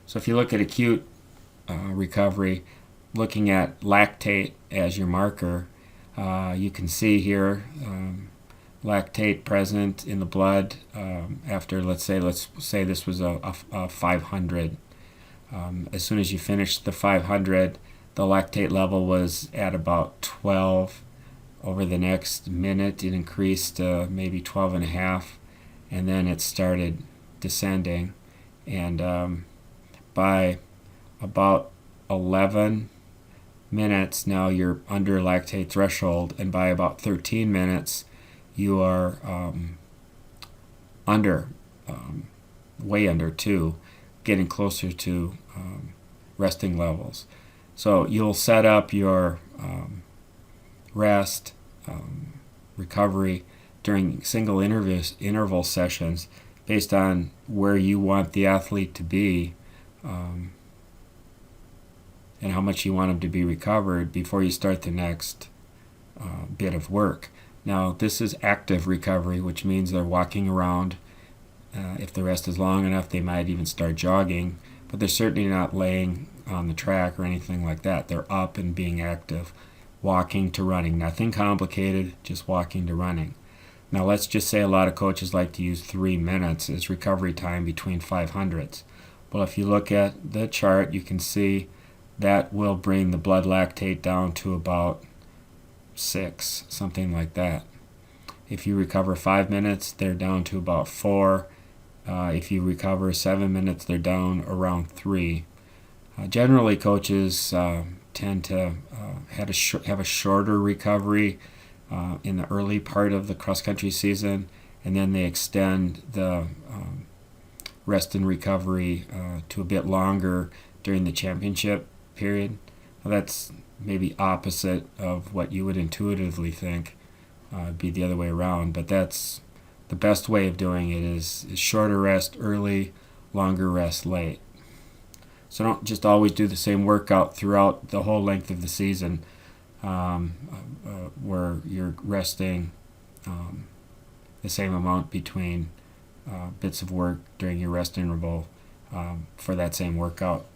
So if you look at acute recovery, looking at lactate as your marker, you can see here lactate present in the blood after, let's say this was a 500. As soon as you finished the 500, the lactate level was at about 12. Over the next minute, it increased to maybe 12 and a half, and then it started descending. And by about 11 minutes, now you're under lactate threshold, and by about 13 minutes, you are under, way under 2, getting closer to resting levels. So you'll set up your rest, recovery during single interval sessions based on where you want the athlete to be and how much you want them to be recovered before you start the next bit of work. Now, this is active recovery, which means they're walking around. If the rest is long enough, they might even start jogging, but they're certainly not laying on the track or anything like that. They're up and being active, walking to running. Nothing complicated, just walking to running. Now, let's just say a lot of coaches like to use 3 minutes as recovery time between 500s. Well, if you look at the chart, you can see that will bring the blood lactate down to about 6, something like that. If you recover 5 minutes, they're down to about 4. If you recover 7 minutes, they're down around 3. Generally, coaches tend to have a shorter recovery in the early part of the cross-country season, and then they extend the rest and recovery to a bit longer during the championship period. Well, that's maybe opposite of what you would intuitively think. Be the other way around, but that's the best way of doing it is shorter rest early, longer rest late. So don't just always do the same workout throughout the whole length of the season where you're resting the same amount between bits of work during your rest interval for that same workout.